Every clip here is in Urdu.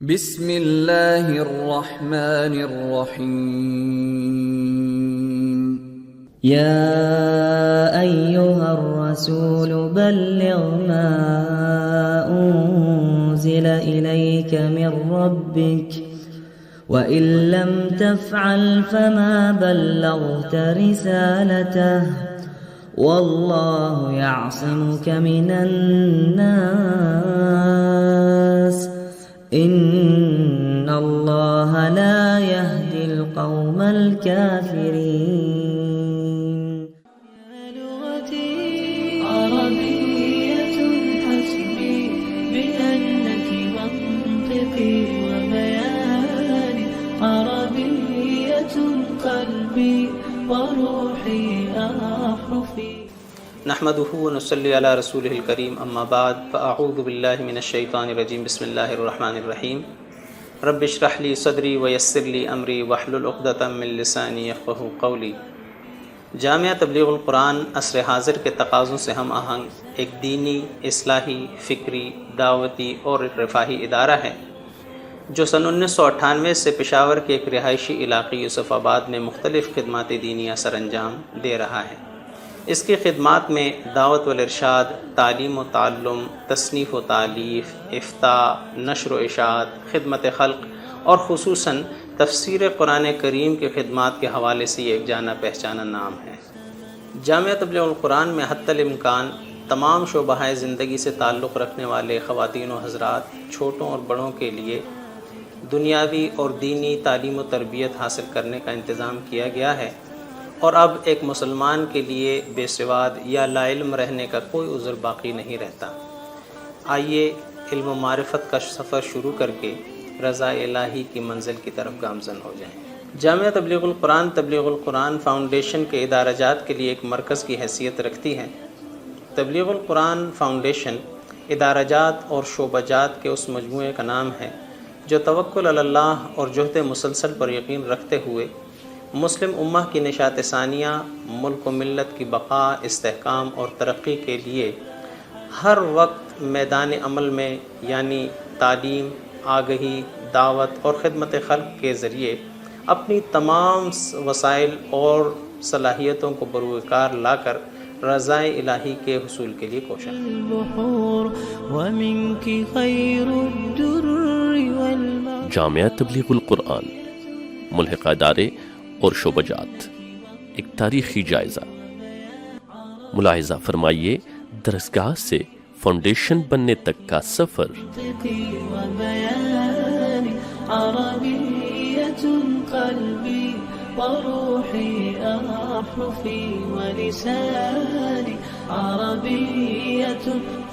بسم اللہ الرحمن الرحیم یا ایہا الرسول بلغ ما انزل الیک من ربک وَإِن لَّمْ تَفْعَلْ فَمَا بَلَّغْتَ رِسَالَتَهُ وَاللَّهُ يَعْصِمُكَ مِنَ النَّاسِ إِنَّ اللَّهَ لَا يَهْدِي الْقَوْمَ الْكَافِرِينَ لغتي عربية حسبي بأنك منطقي وبياني عربية قلبي وروحي أحرفي نحمده ونصلي على رسوله الكريم اما بعد فاعوذ بالله من الشیطان الرجیم بسم اللہ الرحمن الرحیم رب اشرح لي صدری ویسر لي امری واحلل عقدۃ من لسانی یفقهوا قولی۔ جامعہ تبلیغ القرآن عصر حاضر کے تقاضوں سے ہم آہنگ ایک دینی، اصلاحی، فکری، دعوتی اور رفاہی ادارہ ہے جو سن 1998 سے پشاور کے ایک رہائشی علاقے یوسف آباد میں مختلف خدمات دینیہ سر انجام دے رہا ہے۔ اس کی خدمات میں دعوت والارشاد، تعلیم و تعلم، تصنیف و تالیف، افتاء، نشر و اشاعت، خدمت خلق اور خصوصاً تفسیر قرآن کریم کے خدمات کے حوالے سے یہ ایک جانا پہچانا نام ہے۔ جامعہ تبلیغ القرآن میں حتی الامکان تمام شعبہ زندگی سے تعلق رکھنے والے خواتین و حضرات، چھوٹوں اور بڑوں کے لیے دنیاوی اور دینی تعلیم و تربیت حاصل کرنے کا انتظام کیا گیا ہے، اور اب ایک مسلمان کے لیے بے سواد یا لا علم رہنے کا کوئی عذر باقی نہیں رہتا۔ آئیے علم و معرفت کا سفر شروع کر کے رضا الہی کی منزل کی طرف گامزن ہو جائیں۔ جامعہ تبلیغ القرآن فاؤنڈیشن کے ادارہ جات کے لیے ایک مرکز کی حیثیت رکھتی ہے۔ تبلیغ القرآن فاؤنڈیشن ادارہ جات اور شعبہ جات کے اس مجموعے کا نام ہے جو توکل علی اللہ اور جہد مسلسل پر یقین رکھتے ہوئے مسلم امہ کی نشاط ثانیہ، ملک و ملت کی بقا، استحکام اور ترقی کے لیے ہر وقت میدان عمل میں یعنی تعلیم، آگہی، دعوت اور خدمت خلق کے ذریعے اپنی تمام وسائل اور صلاحیتوں کو بروئے کار لا کر رضا الہی کے حصول کے لیے کوشاں۔ جامعہ تبلیغ القرآن، ملحقہ ادارے اور شعبہ جات، ایک تاریخی جائزہ۔ ملاحظہ فرمائیے درسگاہ سے فاؤنڈیشن بننے تک کا سفر۔ وروحي أحرفي ولساني عربية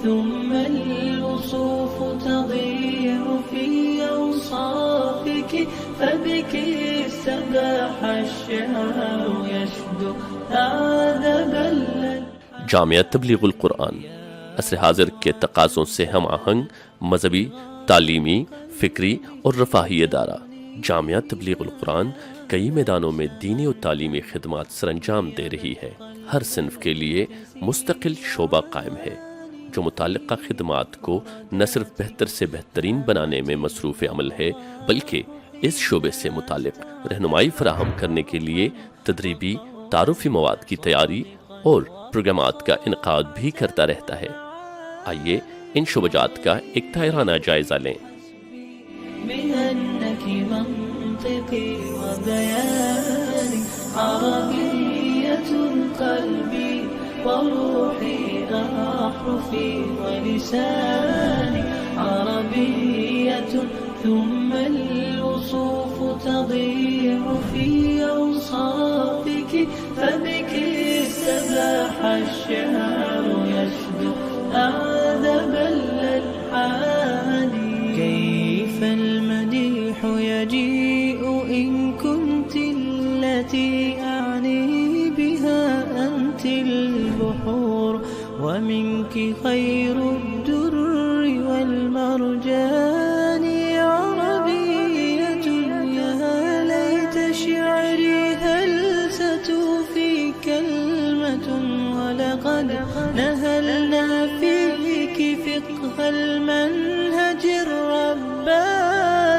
ثم الوصوف تضيع في أوصافك فبك استباح الشعر يشدو أعذب جامعہ تبلیغ القرآن عصر حاضر کے تقاضوں سے ہم آہنگ مذہبی، تعلیمی، فکری اور رفاہی ادارہ۔ جامعہ تبلیغ القرآن کئی میدانوں میں دینی و تعلیمی خدمات سر انجام دے رہی ہے۔ ہر صنف کے لیے مستقل شعبہ قائم ہے جو متعلقہ خدمات کو نہ صرف بہتر سے بہترین بنانے میں مصروف عمل ہے بلکہ اس شعبے سے متعلق رہنمائی فراہم کرنے کے لیے تدریبی، تعارفی مواد کی تیاری اور پروگرامات کا انعقاد بھی کرتا رہتا ہے۔ آئیے ان شعبات کا ایک دائرانہ جائزہ لیں۔ منطقي وبياني عربية قلبي وروحي أحرفي ولساني عربية ثم الوصوف تضيع في أوصافك فبك استباح الشعر يشدو أعذب الألحان كيف المديح يجيء إن كنت التي أعني بها أنت البحور ومنك خير الدر والمرجان عربية يا ليت شعري هل ستوفي كلمة ولقد نهلنا فيك فقه المنهج الرباني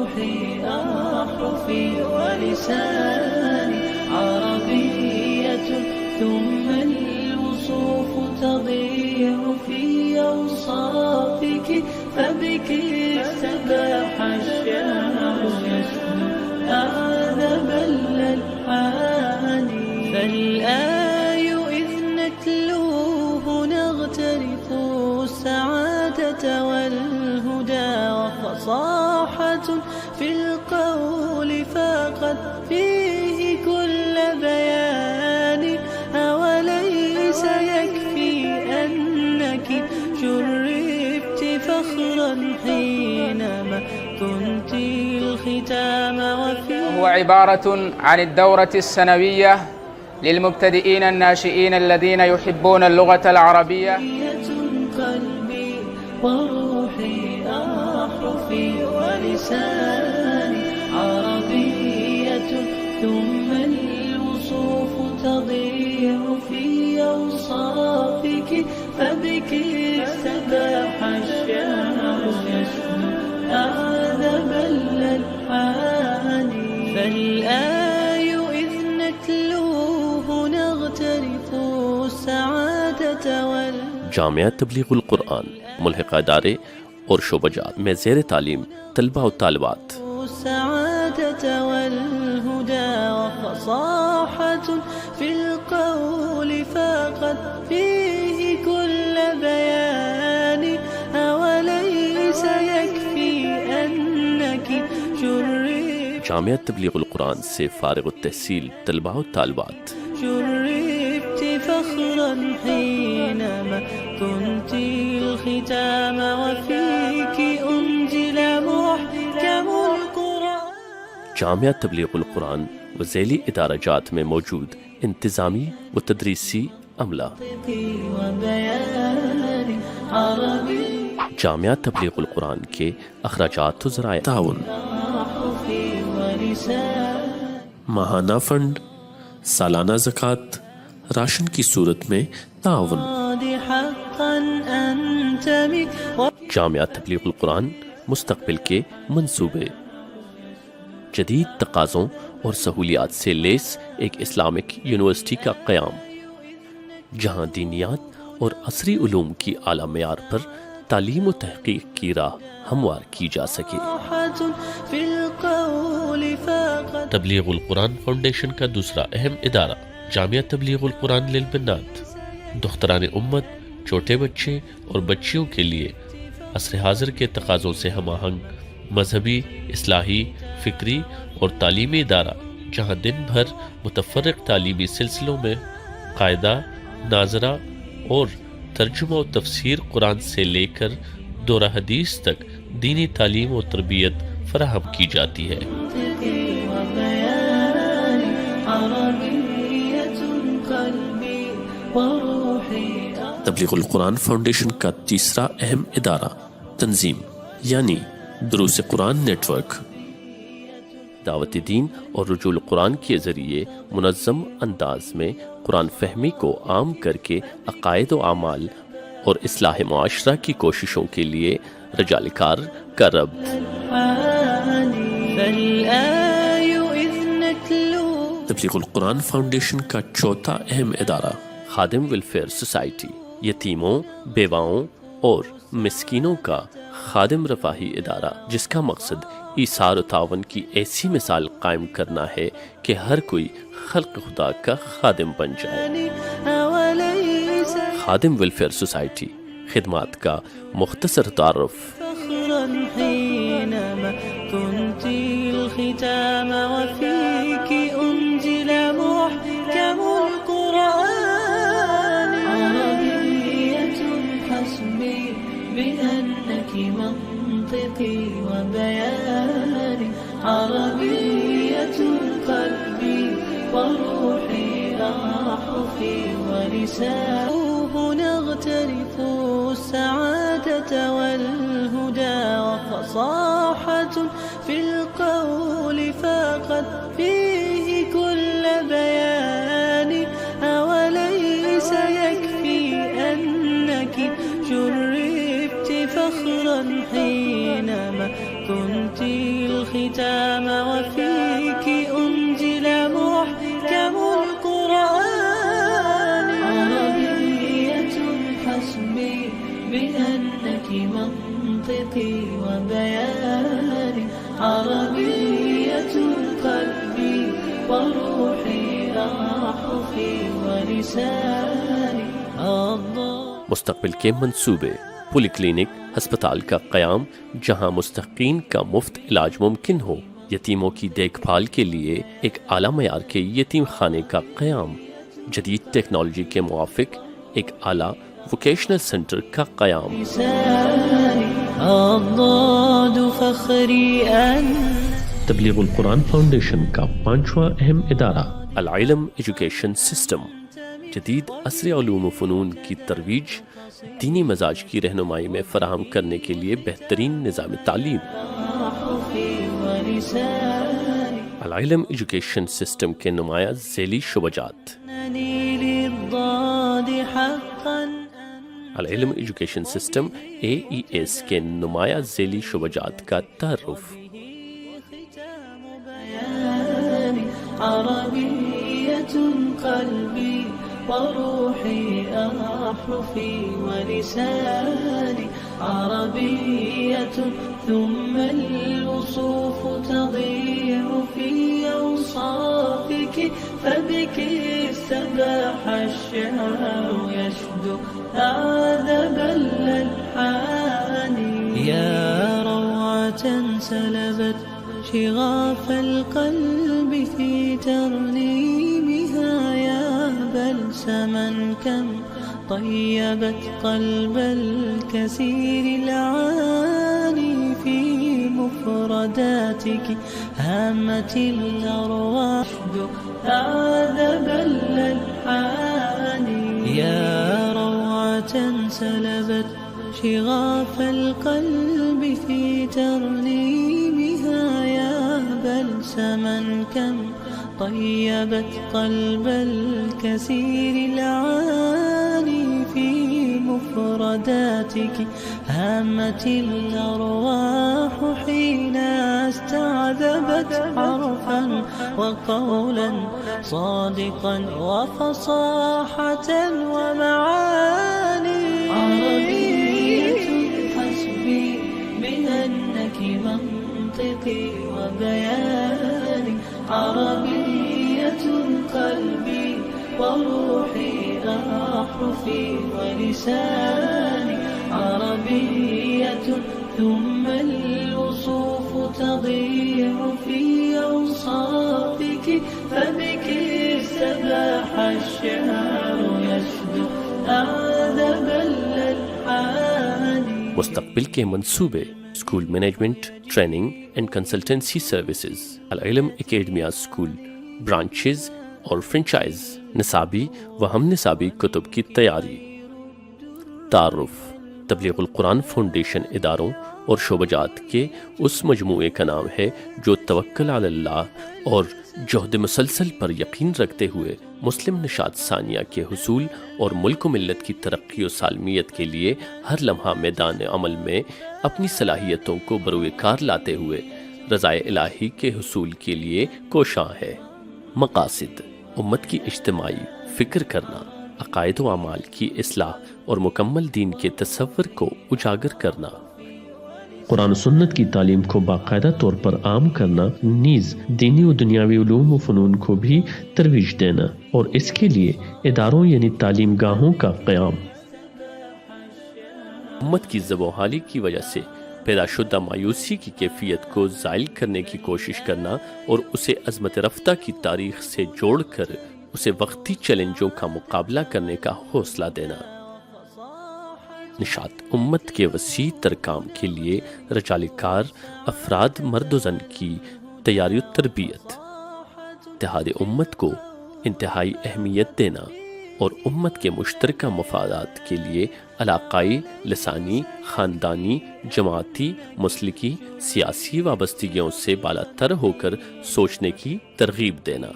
وروحي أحرفي ولساني عربية ثم الوصوف تضيع في أوصافك فبك استباح الشعر يسمو أعذب الألحان فالآي إذ نتلوه نغترف السعادة والهدى وفصاحة في القول فقد فيه كل بيان أوليس يكفي أنك شرفت فخرا حينما كنت الختام وفيه. هو عبارة عن الدورة السنوية للمبتدئين الناشئين الذين يحبون اللغة العربية. قلبي وروحي أحرفي ولساني عربية ثم الوصوف تضيع في أوصافك فبك استباح الشعر يسمو أعذب الألحان فالآي إذ نتلوه نغترف السعادة جامعہ تبلیغ القرآن ملحقہ ادارے اور شعبہ جات میں زیر تعلیم طلبہ و طالبات السعادة والهدى وفصاحة في القول فقد فيه كل بيان أوليس يكفي أنك شرفت. جامعہ تبلیغ القرآن سے فارغ التحصیل طلبہ و طالبات شرفت فخرا حينما كنت الختام وفيك أنزل محكم القرآن. جامعہ تبلیغ القرآن و ذیلی ادارہ جات میں موجود انتظامی و تدریسی عملہ. وبيان عربي جامعہ تبلیغ القرآن کے اخراجات و ذرائع تعاون أحرفي ولساني ماہانہ فنڈ، سالانہ زکوٰۃ، راشن کی صورت میں تعاون. حقا أنتمي جامعہ تبلیغ القرآن مستقبل کے منصوبے. جدید تقاضوں اور سہولیات سے لیس ایک اسلامک یونیورسٹی کا قیام، جہاں دینیات اور عصری علوم کی اعلیٰ معیار پر تعلیم و تحقیق کی راہ ہموار کی جا سکے. في القول فقد تبلیغ القرآن فاؤنڈیشن کا دوسرا اہم ادارہ جامعہ تبلیغ القرآن للبنات، دختران امت، چھوٹے بچے اور بچیوں کے لیے عصر حاضر کے تقاضوں سے ہم آہنگ مذہبی، اصلاحی، فکری اور تعلیمی ادارہ، جہاں دن بھر متفرق تعلیمی سلسلوں میں قاعدہ، ناظرہ اور ترجمہ و تفسیر قرآن سے لے کر دورہ حدیث تک دینی تعلیم و تربیت فراہم کی جاتی ہے. وبيان عربية قلبي وروحي تبلیغ القرآن فاؤنڈیشن کا تیسرا اہم ادارہ تنظیم، یعنی دروس قرآن نیٹ ورک، دعوت دین اور رجوع القرآن کے ذریعے منظم انداز میں قرآن فہمی کو عام کر کے عقائد و اعمال اور اصلاح معاشرہ کی کوششوں کے لیے رجال کار کا رب. تبلیغ القرآن فاؤنڈیشن کا چوتھا اہم ادارہ خادم ویلفیئر سوسائٹی، یتیموں، بیواؤں اور مسکینوں کا خادم رفاہی ادارہ، جس کا مقصد ایثار و تعاون کی ایسی مثال قائم کرنا ہے کہ ہر کوئی خلق خدا کا خادم بن جائے. خادم ویلفیئر سوسائٹی خدمات کا مختصر تعارف. فخرا حينما كنت الختام وفيك أنزل محكم القرآن عربية حسبي بأنك منطقي وبياني عربية قلبي وروحي أحرفي ولساني نغترف السعادة والهدى وفصاحة في القول فقد فيه كل بيان أوليس يكفي أنك شرفت فخرا حينما كنت الختام وفيك أنزل محكم القرآن عربية حسبي بأنك منطقي وبياني عربية قلبي وروحي أحرفي ولساني مستقبل کے منصوبے پولی کلینک ہسپتال کا قیام جہاں مستحقین کا مفت علاج ممکن ہو، یتیموں کی دیکھ بھال کے لیے ایک اعلیٰ معیار کے یتیم خانے کا قیام، جدید ٹیکنالوجی کے موافق ایک اعلیٰ ووکیشنل سینٹر کا قیام۔ تبلیغ القرآن فاؤنڈیشن کا 5واں اہم ادارہ العلم ایجوکیشن سسٹم، جدید عصری علوم و فنون کی ترویج، دینی مزاج کی رہنمائی میں فراہم کرنے کے لیے بہترین نظام تعلیم۔ العلم ایجوکیشن سسٹم کے نمایاں ذیلی شعبجات: العلم ایجوکیشن سسٹم AES کے نمایاں ذیلی شعبجات کا تعارف۔ عربية قلبي وروحي أحرفي ولساني عربية ثم الوصوف تضيع في أوصافك فبك استباح الشعر يشدو أعذب الألحان يا روعة سلبت شغاف القلب في ترنيمها يا بلسما كم طيبت قلب الكثير العاني في مفرداتك هامت الأرواح أعذب الألحان يا روعة سلبت شغاف القلب في ترنيمها يا بلسما كم طيبت قلب الكثير العاني في مفرداتك هامت الأرواح حين استعذبت حرفا وقولا صادقا وفصاحة ومعاني عربية حسبي بأنك منطقي وبياني عربية قلبي وروحي أحرفي ولساني عربية ثم الوصوف تضيع في أوصافك فبك استباح الشعر يشدو أعذب الألحان۔ مستقبل کے منصوبے: school management, training and consultancy services, العلم اکیڈمیا اسکول، برانچز اور فرنچائز، نصابی و ہم نصابی کتب کی تیاری۔ تعارف: تبلیغ القرآن فاؤنڈیشن اداروں اور شعبجات کے اس مجموعے کا نام ہے جو توکل علی اللہ اور جہد مسلسل پر یقین رکھتے ہوئے مسلم نشاط ثانیہ کے حصول اور ملک و ملت کی ترقی و سالمیت کے لیے ہر لمحہ میدان عمل میں اپنی صلاحیتوں کو بروئے کار لاتے ہوئے رضائے الہی کے حصول کے لیے کوشاں ہے۔ مقاصد: امت کی اجتماعی فکر کرنا، عقائد و اعمال کی اصلاح اور مکمل دین کے تصور کو اجاگر کرنا، قرآن و سنت کی تعلیم کو باقاعدہ طور پر عام کرنا، نیز دینی و دنیاوی علوم و فنون کو بھی ترویج دینا، اور اس کے لیے اداروں یعنی تعلیم گاہوں کا قیام۔ امت کی زب و حالی کی وجہ سے پیدا شدہ مایوسی کی کیفیت کو زائل کرنے کی کوشش کرنا اور اسے عظمت رفتہ کی تاریخ سے جوڑ کر اسے وقتی چیلنجوں کا مقابلہ کرنے کا حوصلہ دینا۔ نشاط امت کے وسیع تر کام کے لیے رجال کار افراد مرد و زن کی تیاری و تربیت، اتحاد امت کو انتہائی اہمیت دینا اور امت کے مشترکہ مفادات کے لیے علاقائی، لسانی، خاندانی، جماعتی، مسلکی، سیاسی وابستگیوں سے بالا تر ہو کر سوچنے کی ترغیب دینا،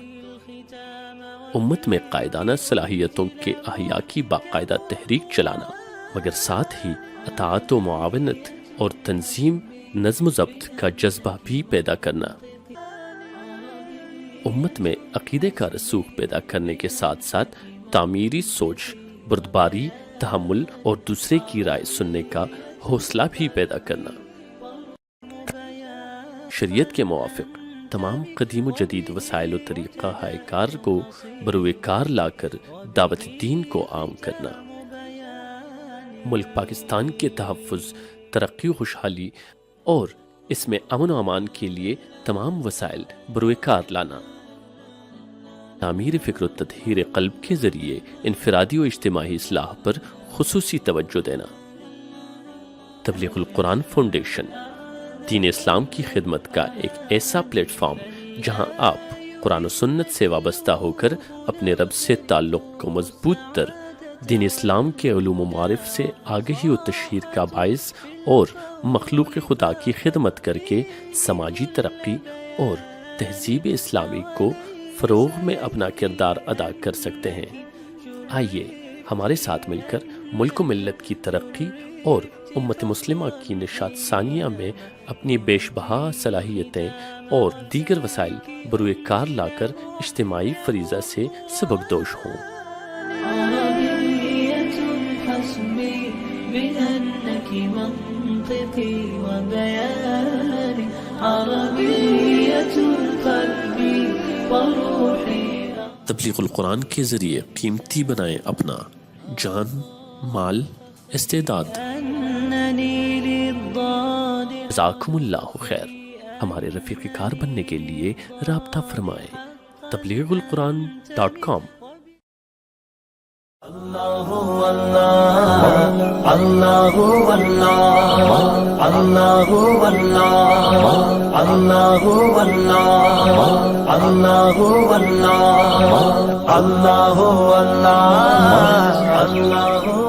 امت میں قائدانہ صلاحیتوں کے احیاء کی باقاعدہ تحریک چلانا، مگر ساتھ ہی اطاعت و معاونت اور تنظیم نظم و ضبط کا جذبہ بھی پیدا کرنا، امت میں عقیدے کا رسوخ پیدا کرنے کے ساتھ ساتھ تعمیری سوچ، بردباری، تحمل اور دوسرے کی رائے سننے کا حوصلہ بھی پیدا کرنا، شریعت کے موافق تمام قدیم و جدید وسائل و طریقہ ہائے کار کو بروئے کار لا کر دعوت دین کو عام کرنا، ملک پاکستان کے تحفظ، ترقی و خوشحالی اور اس میں امن و امان کے لیے تمام وسائل بروئے کار لانا، تعمیر فکر و تطہیر قلب کے ذریعے انفرادی و اجتماعی اصلاح پر خصوصی توجہ دینا۔ تبلیغ القرآن فاؤنڈیشن دین اسلام کی خدمت کا ایک ایسا پلیٹ فارم جہاں آپ قرآن و سنت سے وابستہ ہو کر اپنے رب سے تعلق کو مضبوط تر، دین اسلام کے علوم و معارف سے آگہی و تشہیر کا باعث اور مخلوق خدا کی خدمت کر کے سماجی ترقی اور تہذیب اسلامی کو فروغ میں اپنا کردار ادا کر سکتے ہیں۔ آئیے ہمارے ساتھ مل کر ملک و ملت کی ترقی اور امت مسلمہ کی نشاط ثانیہ میں اپنی بیش بہا صلاحیتیں اور دیگر وسائل بروئے کار لا کر اجتماعی فریضہ سے سبکدوش ہوں۔ بأنك منطقي وبياني عربية قلبي وروحي۔ تبلیغ القرآن کے ذریعے قیمتی بنائیں اپنا جان، مال، استعداد۔ جزاکم اللہ خیر۔ ہمارے رفیق کار بننے کے لیے رابطہ فرمائیں تبلیغالقرآن.com۔ اللہ اللہ اللہ اللہ اللہ اللہ اللہ اللہ اللہ اللہ